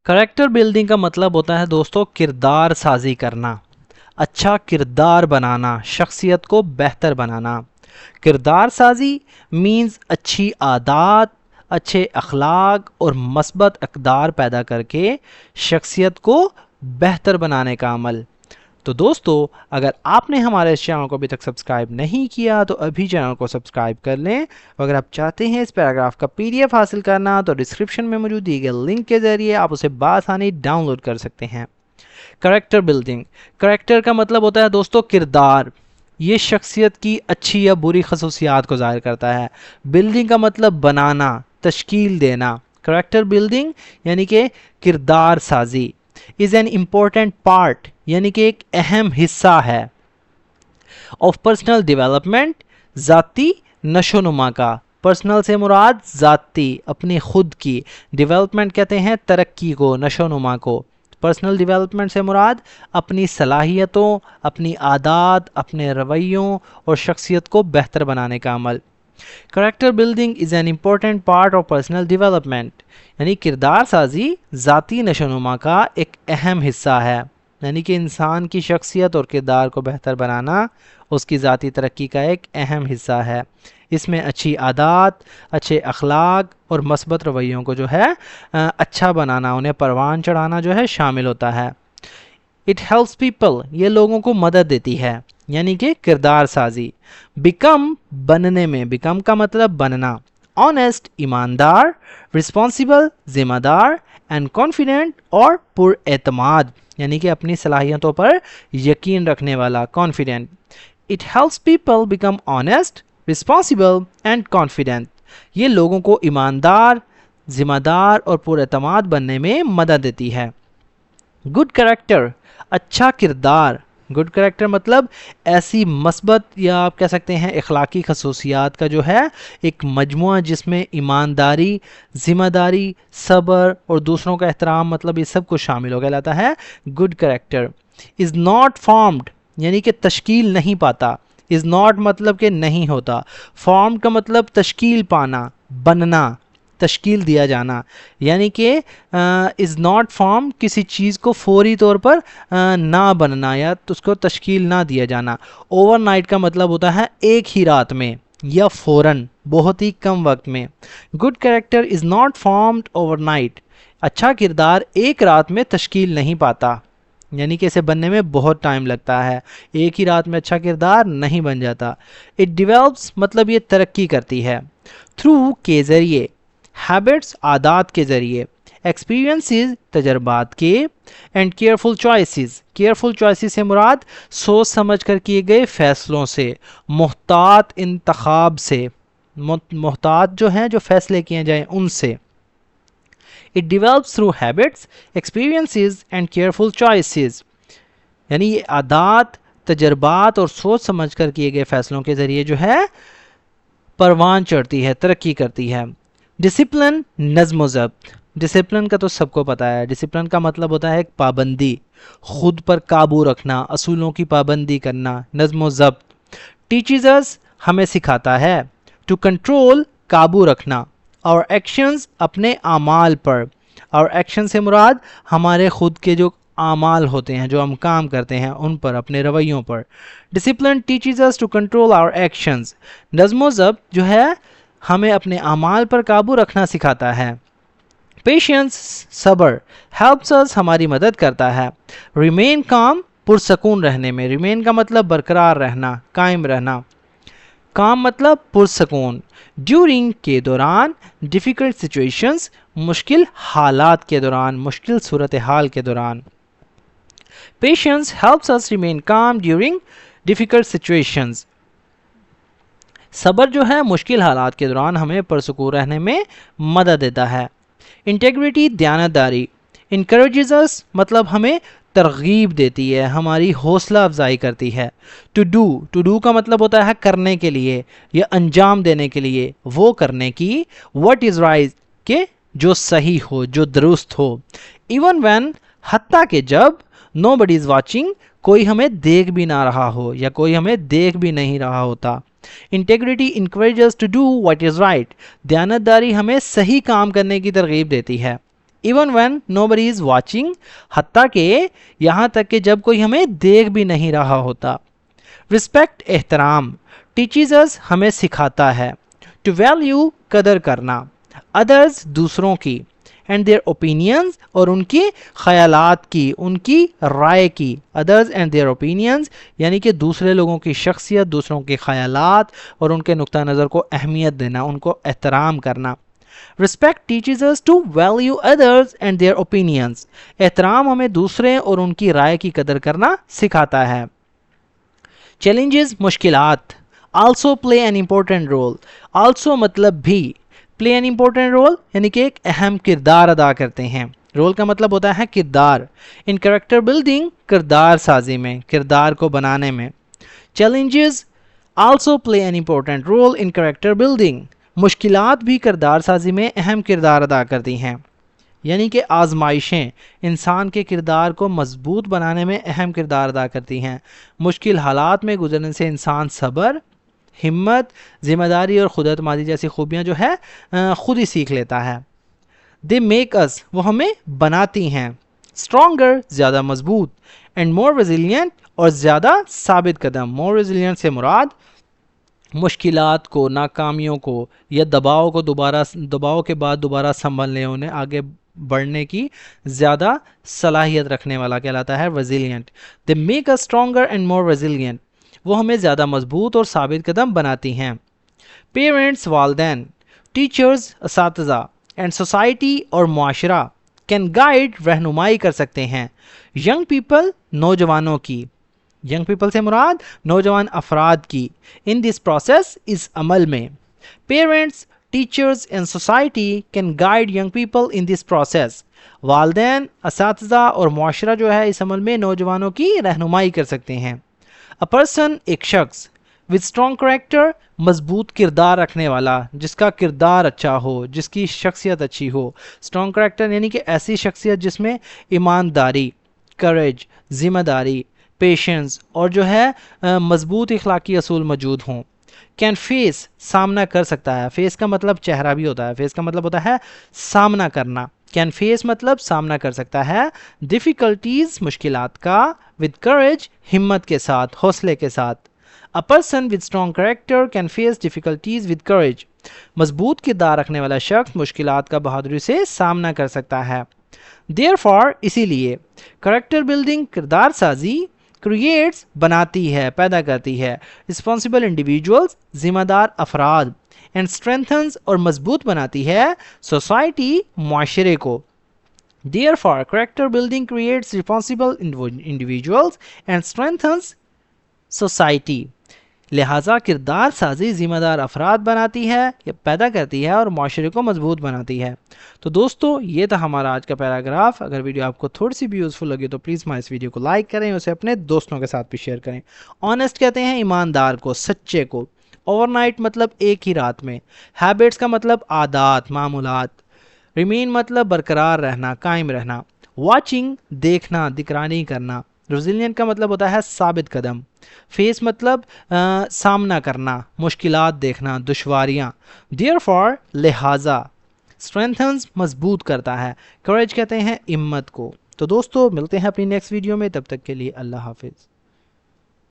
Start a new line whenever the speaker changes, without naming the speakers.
Character building کا مطلب ہوتا ہے دوستو کردار سازی کرنا، اچھا کردار بنانا، شخصیت کو بہتر بنانا۔ کردار سازی مینز اچھی عادات، اچھے اخلاق اور مثبت اقدار پیدا کر کے شخصیت کو بہتر بنانے کا عمل۔ تو دوستو اگر آپ نے ہمارے اس چینل کو ابھی تک سبسکرائب نہیں کیا تو ابھی چینل کو سبسکرائب کر لیں، اگر آپ چاہتے ہیں اس پیراگراف کا PDF حاصل کرنا تو ڈسکرپشن میں موجود دی گئے لنک کے ذریعے آپ اسے بآسانی ڈاؤن لوڈ کر سکتے ہیں۔ کریکٹر بلڈنگ، کریکٹر کا مطلب ہوتا ہے دوستو کردار، یہ شخصیت کی اچھی یا بری خصوصیات کو ظاہر کرتا ہے۔ بلڈنگ کا مطلب بنانا، تشکیل دینا۔ کریکٹر بلڈنگ یعنی کہ کردار سازی is an important part یعنی کہ ایک اہم حصہ ہے of personal development، ذاتی نشو نما کا۔ پرسنل سے مراد ذاتی، اپنی خود کی، ڈیولپمنٹ کہتے ہیں ترقی کو، نشو نما کو۔ پرسنل ڈیولپمنٹ سے مراد اپنی صلاحیتوں، اپنی عادات، اپنے رویوں اور شخصیت کو بہتر بنانے کا عمل۔ Character building is an important part of personal development یعنی کردار سازی ذاتی نشو نما کا ایک اہم حصہ ہے، یعنی کہ انسان کی شخصیت اور کردار کو بہتر بنانا اس کی ذاتی ترقی کا ایک اہم حصہ ہے۔ اس میں اچھی عادات، اچھے اخلاق اور مثبت رویوں کو جو ہے اچھا بنانا، انہیں پروان چڑھانا جو ہے شامل ہوتا ہے۔ اٹ ہیلپس پیپل، یہ لوگوں کو مدد دیتی ہے، یعنی کہ کردار سازی۔ بیکم، بننے میں، بیکم کا مطلب بننا۔ آنیسٹ، ایماندار۔ رسپانسیبل، ذمہ دار۔ اینڈ کانفیڈنٹ، اور پر اعتماد، یعنی کہ اپنی صلاحیتوں پر یقین رکھنے والا، confident. It helps people become honest, responsible and confident, یہ لوگوں کو ایماندار، ذمہ دار اور پر اعتماد بننے میں مدد دیتی ہے۔ گڈ کریکٹر، اچھا کردار۔ گڈ کریکٹر مطلب ایسی مثبت یا آپ کہہ سکتے ہیں اخلاقی خصوصیات کا جو ہے ایک مجموعہ جس میں ایمانداری، ذمہ داری، صبر اور دوسروں کا احترام، مطلب یہ سب کچھ شامل ہو جاتا ہے good character. Is not formed یعنی کہ تشکیل نہیں پاتا۔ از ناٹ مطلب کہ نہیں ہوتا، فارمڈ کا مطلب تشکیل پانا، بننا، تشکیل دیا جانا، یعنی کہ از ناٹ فارم کسی چیز کو فوری طور پر نہ بننا یا اس کو تشکیل نہ دیا جانا۔ اوور نائٹ کا مطلب ہوتا ہے ایک ہی رات میں یا فوراً، بہت ہی کم وقت میں۔ Good character is not formed over night, اچھا کردار ایک رات میں تشکیل نہیں پاتا، یعنی کہ اسے بننے میں بہت ٹائم لگتا ہے، ایک ہی رات میں اچھا کردار نہیں بن جاتا۔ اٹ ڈیولپس مطلب یہ ترقی کرتی ہے، تھرو کے ذریعے، ہیبٹس عادات کے ذریعے، ایکسپیرینسز تجربات کے، and careful choices, careful choices سے مراد سوچ سمجھ کر کیے گئے فیصلوں سے، محتاط انتخاب سے، محتاط جو ہیں جو فیصلے کیے جائیں ان سے۔ It develops through habits, experiences and careful choices، یعنی یہ عادات، تجربات اور سوچ سمجھ کر کیے گئے فیصلوں کے ذریعے جو ہے پروان چڑھتی ہے، ترقی کرتی ہے۔ ڈسپلن، نظم و ضبط۔ ڈسپلن کا تو سب کو پتہ ہے، ڈسپلن کا مطلب ہوتا ہے ایک پابندی، خود پر قابو رکھنا، اصولوں کی پابندی کرنا، نظم و ضبط۔ ٹیچز اس، ہمیں سکھاتا ہے، ٹو کنٹرول، قابو رکھنا، اور ایکشنز، اپنے اعمال پر، اور ایکشن سے مراد ہمارے خود کے جو اعمال ہوتے ہیں، جو ہم کام کرتے ہیں ان پر، اپنے رویوں پر۔ Discipline teaches us to control our actions, نظم و ضبط جو ہے ہمیں اپنے اعمال پر قابو رکھنا سکھاتا ہے۔ پیشنس، صبر، ہیلپس اس، ہماری مدد کرتا ہے۔ ریمین کام، پرسکون رہنے میں، ریمین کا مطلب برقرار رہنا، قائم رہنا، کام مطلب پرسکون۔ ڈیورنگ کے دوران، ڈیفیکلٹ سچویشنز، مشکل حالات کے دوران، مشکل صورتحال کے دوران۔ پیشنس ہیلپس اس ریمین کام ڈیورنگ ڈیفیکلٹ سچویشنز، صبر جو ہے مشکل حالات کے دوران ہمیں پرسکون رہنے میں مدد دیتا ہے۔ انٹیگریٹی، دیانتداری۔ انکریجز اس مطلب ہمیں ترغیب دیتی ہے، ہماری حوصلہ افزائی کرتی ہے۔ ٹو ڈو، ٹو ڈو کا مطلب ہوتا ہے کرنے کے لیے یا انجام دینے کے لیے، وہ کرنے کی۔ واٹ از رائٹ، کہ جو صحیح ہو، جو درست ہو۔ ایون وین، حتیٰ کہ جب، نو بڈی از واچنگ، کوئی ہمیں دیکھ بھی نہ رہا ہو یا کوئی ہمیں دیکھ بھی نہیں رہا ہوتا۔ Integrity encourages to do what is right، دیانتداری ہمیں صحیح کام کرنے کی ترغیب دیتی ہے۔ even when nobody is watching, حتیٰ کہ یہاں تک کہ جب کوئی ہمیں دیکھ بھی نہیں رہا ہوتا. respect احترام, teaches us ہمیں سکھاتا ہے. to value قدر کرنا, others دوسروں کی, and their opinions اور ان کی خیالات کی, ان کی رائے کی. others and their opinions یعنی کہ دوسرے لوگوں کی شخصیت, دوسروں کے خیالات اور ان کے نقطہ نظر کو اہمیت دینا, ان کو احترام کرنا. Respect teaches us to value others and their opinions. احترام ہمیں دوسرے اور ان کی رائے کی قدر کرنا سکھاتا ہے. Challenges مشکلات, also play an important role. also مطلب بھی, play an important role یعنی کہ ایک اہم کردار ادا کرتے ہیں. رول کا مطلب ہوتا ہے کردار. in character building کردار سازی میں, کردار کو بنانے میں. Challenges also play an important role in character building. مشکلات بھی کردار سازی میں اہم کردار ادا کرتی ہیں. یعنی کہ آزمائشیں انسان کے کردار کو مضبوط بنانے میں اہم کردار ادا کرتی ہیں. مشکل حالات میں گزرنے سے انسان صبر, ہمت, ذمہ داری اور خود اعتمادی جیسی خوبیاں جو ہے خود ہی سیکھ لیتا ہے. they make us وہ ہمیں بناتی ہیں. stronger زیادہ مضبوط, and more resilient اور زیادہ ثابت قدم. more resilient سے مراد مشکلات کو, ناکامیوں کو یا دباؤ کے بعد دوبارہ سنبھلنے, انہیں آگے بڑھنے کی زیادہ صلاحیت رکھنے والا کہلاتا ہے resilient. they make us stronger and more resilient. وہ ہمیں زیادہ مضبوط اور ثابت قدم بناتی ہیں. پیرنٹس والدین, ٹیچرز اساتذہ, اینڈ سوسائٹی اور معاشرہ کین گائیڈ رہنمائی کر سکتے ہیں. ینگ پیپل نوجوانوں کی, ینگ پیپل سے مراد نوجوان افراد کی. ان دس پروسیس اس عمل میں parents, teachers and society can guide young people in this process. والدین, اساتذہ اور معاشرہ جو ہے اس عمل میں نوجوانوں کی رہنمائی کر سکتے ہیں. A person ایک شخص, with strong character مضبوط کردار رکھنے والا, جس کا کردار اچھا ہو, جس کی شخصیت اچھی ہو. strong character یعنی کہ ایسی شخصیت جس میں ایمانداری, courage, ذمہ داری, پیشنس اور جو ہے مضبوط اخلاقی اصول موجود ہوں. can face سامنا کر سکتا ہے. face کا مطلب چہرہ بھی ہوتا ہے, face کا مطلب ہوتا ہے سامنا کرنا. can face مطلب سامنا کر سکتا ہے. difficulties مشکلات کا, with courage ہمت کے ساتھ, حوصلے کے ساتھ. A person with strong character can face difficulties with courage. مضبوط کردار رکھنے والا شخص مشکلات کا بہادری سے سامنا کر سکتا ہے. Therefore اسی لیے character building کردار سازی creates بناتی ہے, پیدا کرتی ہے, responsible individuals ذمہ دار افراد, and strengthens اور مضبوط بناتی ہے society معاشرے کو. Therefore character building creates responsible individuals and strengthens society. لہٰذا کردار سازی ذمہ دار افراد بناتی ہے یا پیدا کرتی ہے اور معاشرے کو مضبوط بناتی ہے. تو دوستو یہ تھا ہمارا آج کا پیراگراف. اگر ویڈیو آپ کو تھوڑی سی بھی یوزفل لگی تو پلیز ہمارے اس ویڈیو کو لائک کریں, اسے اپنے دوستوں کے ساتھ بھی شیئر کریں. آنیسٹ کہتے ہیں ایماندار کو, سچے کو. اوور نائٹ مطلب ایک ہی رات میں. ہیبٹس کا مطلب عادات, معمولات. ریمین مطلب برقرار رہنا, قائم رہنا. واچنگ دیکھنا, نگرانی کرنا. ریزیلینٹ کا مطلب ہوتا ہے ثابت قدم. فیس مطلب سامنا کرنا, مشکلات دیکھنا, دشواریاں. دیئرفور لہٰذا. اسٹرینتھنز مضبوط کرتا ہے. کریج کہتے ہیں ہمت کو. تو دوستو ملتے ہیں اپنی نیکسٹ ویڈیو میں, تب تک کے لیے اللہ حافظ.